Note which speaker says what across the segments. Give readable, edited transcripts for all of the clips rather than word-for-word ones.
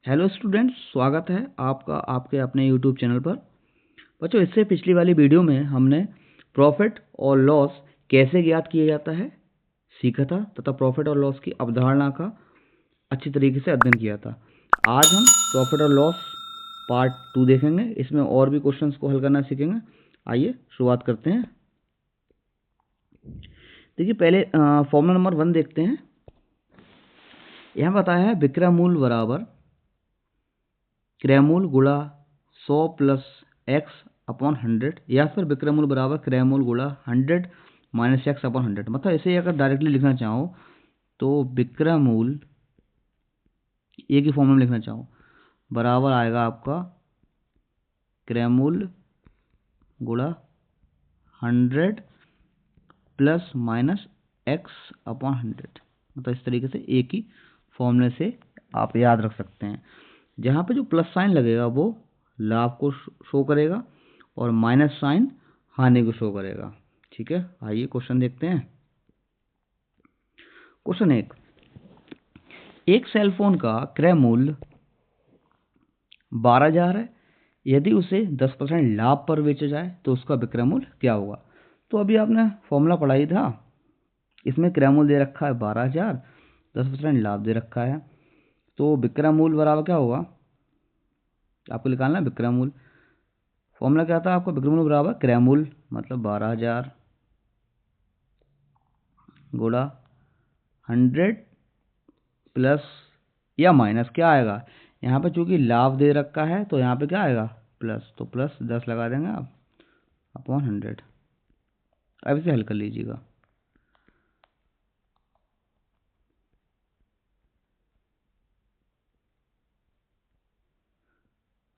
Speaker 1: Hello students, स्वागत है आपका आपके अपने यूट्यूब चैनल पर। बच्चों, इससे पिछली वाली वीडियो में हमने प्रॉफिट और लॉस कैसे ज्ञात किया जाता है सीखा था तथा प्रॉफिट और लॉस की अवधारणा का अच्छी तरीके से अध्ययन किया था। आज हम प्रॉफिट और लॉस पार्ट 2 देखेंगे। इसमें और भी क्वेश्चंस को हल करना सीखेंगे। आइए शुरुआत करते हैं। देखिए, पहले फॉर्मूला नंबर 1 देखते हैं। यहाँ बताया है विक्रय मूल्य बराबर क्रय मूल्य गुणा 100 प्लस एक्स अपॉन 100, या फिर विक्रय मूल्य बराबर क्रय मूल्य गुणा 100 माइनस एक्स अपॉन 100। मतलब इसे अगर डायरेक्टली लिखना चाहो तो विक्रय मूल्य एक ही फॉर्म में लिखना चाहो बराबर आएगा आपका क्रय मूल्य गुणा 100 प्लस माइनस एक्स अपॉन 100। मतलब इस तरीके से एक ही फॉर्मूले से आप याद रख सकते हैं। जहाँ पे जो प्लस साइन लगेगा वो लाभ को शो करेगा और माइनस साइन हानि को शो करेगा। ठीक है, आइए क्वेश्चन देखते हैं। क्वेश्चन 1, एक सेल फोन का क्रय मूल्य 12,000 है। यदि उसे 10% लाभ पर बेचा जाए तो उसका विक्रय मूल्य क्या होगा। तो अभी आपने फॉर्मूला पढ़ा ही था। इसमें क्रय मूल्य दे रखा है 12,000, 10% लाभ दे रखा है, तो विक्रय मूल्य बराबर क्या होगा, आपको निकालना है विक्रय मूल्य। फॉर्मूला क्या था आपका, विक्रय मूल्य बराबर क्रय मूल्य मतलब 12,000 गुणा 100 प्लस या माइनस क्या आएगा, यहाँ पे चूंकि लाभ दे रखा है तो यहाँ पे क्या आएगा प्लस, तो प्लस 10 लगा देंगे आप अपॉन 100। अब इसे हल कर लीजिएगा।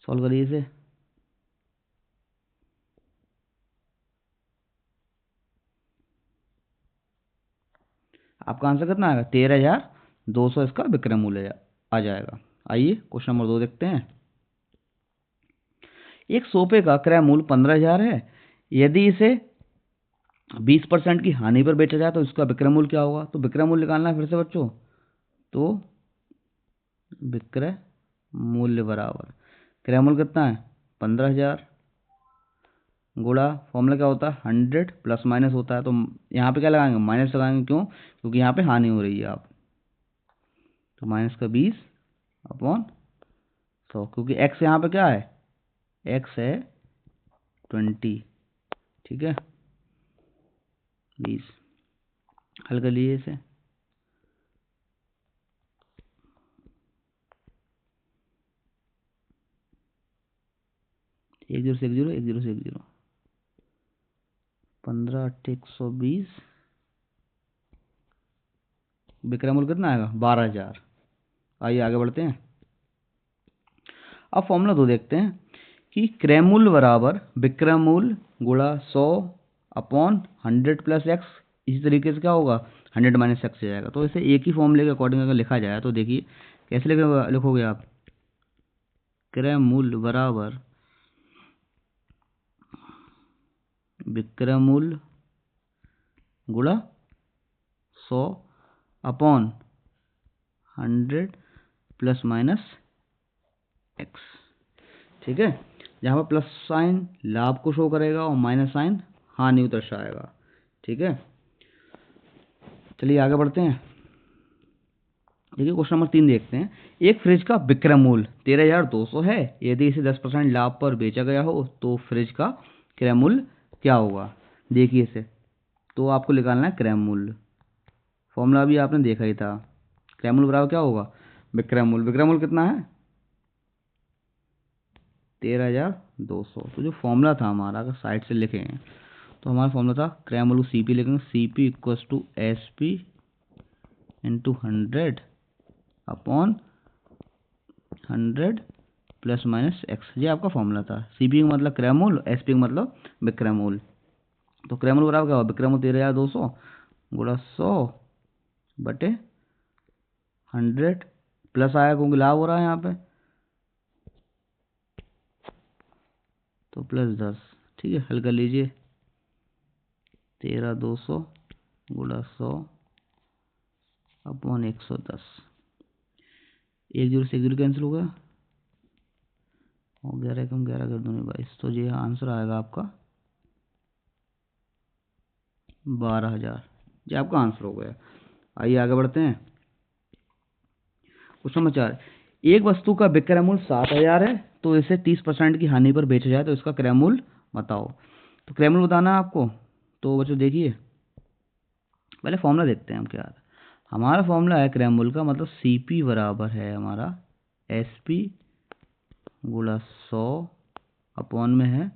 Speaker 1: सॉल्व करिए इसे। आपका आंसर कितना आएगा, 13,200 इसका विक्रय मूल्य आ जाएगा। आइए क्वेश्चन नंबर 2 देखते हैं। एक सोफे का क्रय मूल्य 15,000 है। यदि इसे 20% की हानि पर बेचा जाए तो इसका विक्रय मूल्य क्या होगा। तो विक्रय मूल्य निकालना है फिर से बच्चों। तो विक्रय मूल्य बराबर क्रय मूल्य कितना है 15,000 गुणा फॉर्मूला क्या होता है 100 प्लस माइनस होता है, तो यहाँ पे क्या लगाएंगे माइनस लगाएंगे, क्यों, क्योंकि यहाँ पे हानि हो रही है आप, तो माइनस का 20 अपॉन 100, क्योंकि एक्स यहाँ पे क्या है, एक्स है 20। ठीक है, 20 हल कर लीजिए इसे। एक जीरो से एक जीरो, एक जीरो से एक जीरो, 15 8 120, विक्रय मूल्य कितना आएगा 12,000। आइए आगे बढ़ते हैं। अब फॉर्मूला 2 देखते हैं कि क्रय मूल्य बराबर विक्रय मूल्य गुणा 100 अपॉन 100 प्लस एक्स। इसी तरीके से क्या होगा 100 माइनस एक्स हो जाएगा। तो इसे एक ही फॉर्मूले के अकॉर्डिंग अगर लिखा जाए तो देखिए कैसे लिखोगे आप, क्रय मूल्य बराबर विक्रय मूल्य गुणा 100 अपॉन 100 प्लस माइनस एक्स। ठीक है, जहाँ पर प्लस साइन लाभ को शो करेगा और माइनस साइन हानि को दर्शाएगा। ठीक है, चलिए आगे बढ़ते हैं। देखिए क्वेश्चन नंबर 3 देखते हैं। एक फ्रिज का विक्रय मूल्य 13,200 है। यदि इसे 10% लाभ पर बेचा गया हो तो फ्रिज का क्रय मूल्य क्या होगा। देखिए इसे, तो आपको निकालना है क्रय मूल्य। फॉर्मूला भी आपने देखा ही था, क्रय मूल्य बराबर क्या होगा विक्रय मूल्य। विक्रय मूल्य कितना है 13,200। तो जो फॉर्मूला था हमारा, अगर साइड से लिखेंगे तो हमारा फॉर्मूला था क्रय मूल्य सीपी लिखेंगे, CP equals to SP into 100 upon 100 plus minus x. ये आपका फॉर्मूला था। सीपी का मतलब क्रय मूल्य, एसपी का मतलब विक्रय मूल्य। तो क्रय मूल्य बराबर क्या होगा, विक्रय मूल्य 13,200 गुणा 100 बटे 100 प्लस आया क्योंकि लाभ हो रहा है यहाँ पे, तो प्लस 10। ठीक है, हल कर लीजिए। 13,200 गुणा 100 अपॉन 110, एक जीरो से एक जीरो कैंसिल हो गया और 11 कम 11 कर दूंगी 22, तो ये आंसर आएगा आपका 12,000। ये आपका आंसर हो गया। आइए आगे बढ़ते हैं। क्वेश्चन नंबर 4, एक वस्तु का विक्रय मूल्य 7,000 है, तो इसे 30% की हानि पर बेचा जाए तो इसका क्रय मूल्य बताओ। तो क्रय मूल्य बताना है आपको। तो बच्चों देखिए, पहले फॉर्मूला देखते हैं हम क्या है। हमारा फॉर्मूला है क्रय मूल्य का, मतलब सीपी बराबर है हमारा एसपी गुणा 100 अपॉन में है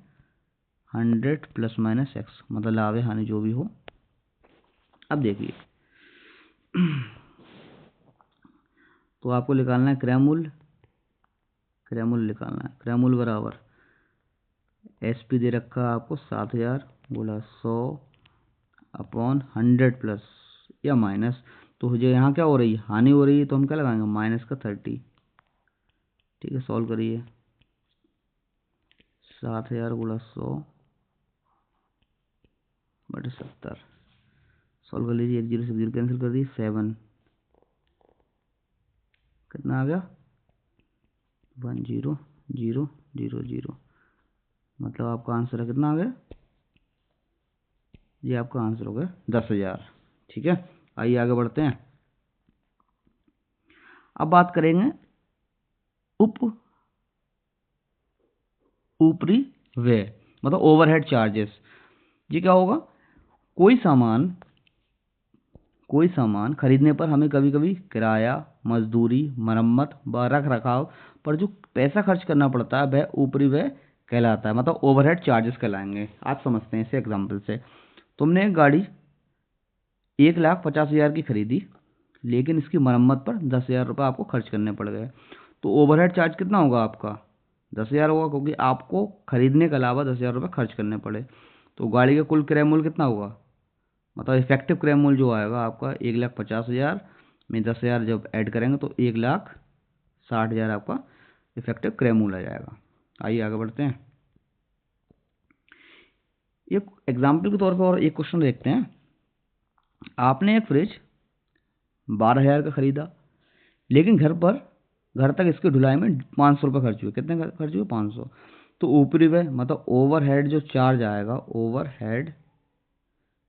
Speaker 1: 100 प्लस माइनस एक्स, मतलब लाभ या हानि जो भी हो। अब देखिए तो आपको निकालना है क्रय मूल्य, क्रय मूल्य निकालना है। क्रय मूल्य बराबर एसपी दे रखा है आपको 7,000 गुणा 100 अपॉन 100 प्लस या माइनस, तो जो यहाँ क्या हो रही है, हानि हो रही है, तो हम क्या लगाएंगे माइनस का 30। ठीक है, सॉल्व करिए। 7,000 गुणा 100 बटे 70, सॉल्व कर लीजिए। एक जीरो से जीरो कैंसिल कर दी, 7 कितना आ गया 10,0,0,0, मतलब आपका आंसर है कितना आ गया, ये आपका आंसर हो गया 10,000। ठीक है, आइए आगे बढ़ते हैं। अब बात करेंगे ऊपरी व्यय, मतलब ओवरहेड चार्जेस। ये क्या होगा, कोई सामान खरीदने पर हमें कभी कभी किराया, मजदूरी, मरम्मत व रख रखाव पर जो पैसा खर्च करना पड़ता है वह ऊपरी व्यय कहलाता है, मतलब ओवरहेड चार्जेस कहलाएंगे। आप समझते हैं इसे एग्जाम्पल से। तुमने एक गाड़ी 1,50,000 की खरीदी, लेकिन इसकी मरम्मत पर 10,000 रुपये आपको खर्च करने पड़ गए, तो ओवरहेड चार्ज कितना होगा आपका 10,000 होगा, क्योंकि आपको खरीदने के अलावा 10,000 रुपये खर्च करने पड़े। तो गाड़ी का कुल क्रय मूल्य कितना होगा, मतलब इफेक्टिव क्रय मूल्य जो आएगा आपका 1,50,000 में 10,000 जब ऐड करेंगे तो 1,60,000 आपका इफेक्टिव क्रय मूल्य आ जाएगा। आइए आगे बढ़ते हैं। एक एग्जाम्पल के तौर पर और एक क्वेश्चन देखते हैं। आपने एक फ्रिज 12,000 का खरीदा, लेकिन घर तक इसकी ढुलाई में 500 रुपये खर्च हुए। कितने खर्च हुए 500। तो ऊपरी व्यय मतलब ओवरहेड जो चार्ज आएगा, ओवरहेड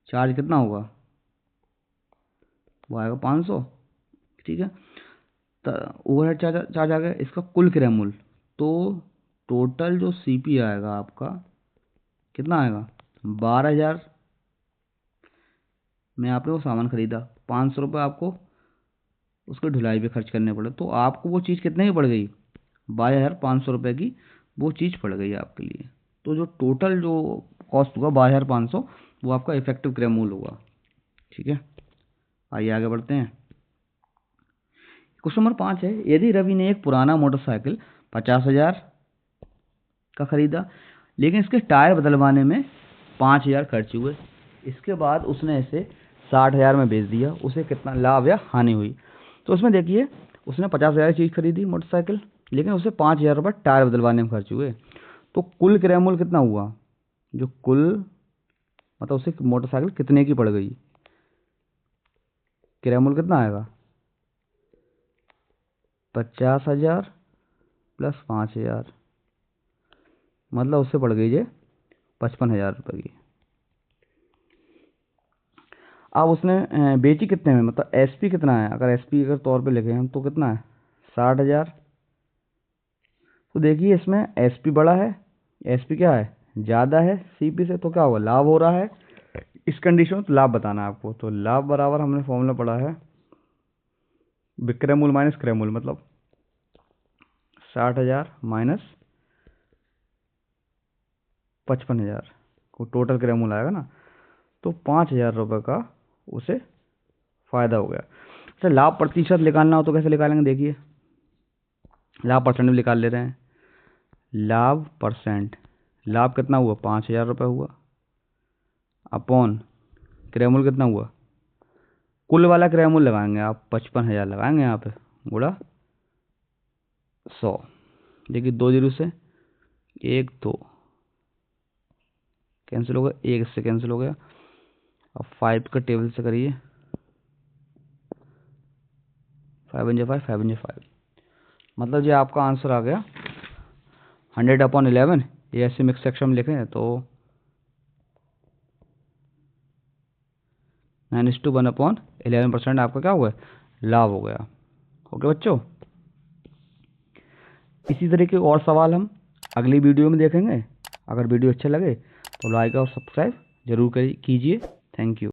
Speaker 1: चार्ज कितना होगा, वो आएगा 500। ठीक है, तो ओवरहेड चार्ज आ गया, इसका कुल क्रय मूल्य, तो टोटल जो सीपी आएगा आपका कितना आएगा 12,000 में आपने वो सामान खरीदा, 500 रुपये आपको उसके ढुलाई पे खर्च करने पड़े, तो आपको वो चीज़ कितने की पड़ गई 22,500 रुपये की वो चीज़ पड़ गई आपके लिए। तो जो टोटल जो कॉस्ट हुआ 22,500 वो आपका इफेक्टिव क्रय मूल्य हुआ। ठीक है, आइए आगे बढ़ते हैं। क्वेश्चन नंबर 5 है, यदि रवि ने एक पुराना मोटरसाइकिल 50,000 का खरीदा, लेकिन इसके टायर बदलवाने में 5,000 खर्च हुए, इसके बाद उसने इसे 60,000 में बेच दिया, उसे कितना लाभ या हानि हुई। तो उसमें देखिए, उसने 50,000 की चीज़ खरीदी मोटरसाइकिल, लेकिन उसे 5,000 रुपये टायर बदलवाने में खर्च हुए, तो कुल क्रय मूल्य कितना हुआ, जो कुल मतलब उसे मोटरसाइकिल कितने की पड़ गई, क्रय मूल्य कितना आएगा 50,000 प्लस 5,000, मतलब उससे पड़ गई ये 55,000 रुपये की। अब उसने बेची कितने में, मतलब एसपी कितना है, अगर एसपी अगर तौर पे लिखे हम तो कितना है 60,000। तो देखिए इसमें एसपी बड़ा है, एसपी क्या है ज़्यादा है सीपी से, तो क्या होगा लाभ हो रहा है इस कंडीशन में, तो लाभ बताना है आपको। तो लाभ बराबर हमने फॉर्मूला पढ़ा है विक्रय मूल्य माइनस क्रय मूल्य, मतलब 60,000 माइनस 55,000 को टोटल क्रय मूल्य आएगा ना, तो 5,000 रुपये का उसे फायदा हो गया। अच्छा, लाभ प्रतिशत निकालना हो तो कैसे निकालेंगे, देखिए लाभ परसेंट में निकाल ले रहे हैं। लाभ परसेंट, लाभ कितना हुआ 5,000 रुपये हुआ, अपॉन क्रय मूल्य कितना हुआ, कुल वाला क्रय मूल्य लगाएंगे आप 55,000 लगाएंगे यहाँ पे, गुणा 100। देखिए 2 जीरो से 1 2 कैंसिल हो गया, 1 इससे कैंसिल हो गया। अब 5 का टेबल से करिए, 5 5 5 5, मतलब ये आपका आंसर आ गया 100/11। ये ऐसे मिक्स सेक्शन में लिखें तो 9:1/11% आपका क्या हुआ, लाभ हो गया। ओके बच्चों, इसी तरह के और सवाल हम अगली वीडियो में देखेंगे। अगर वीडियो अच्छा लगे तो लाइक और सब्सक्राइब जरूर कीजिए। Thank you.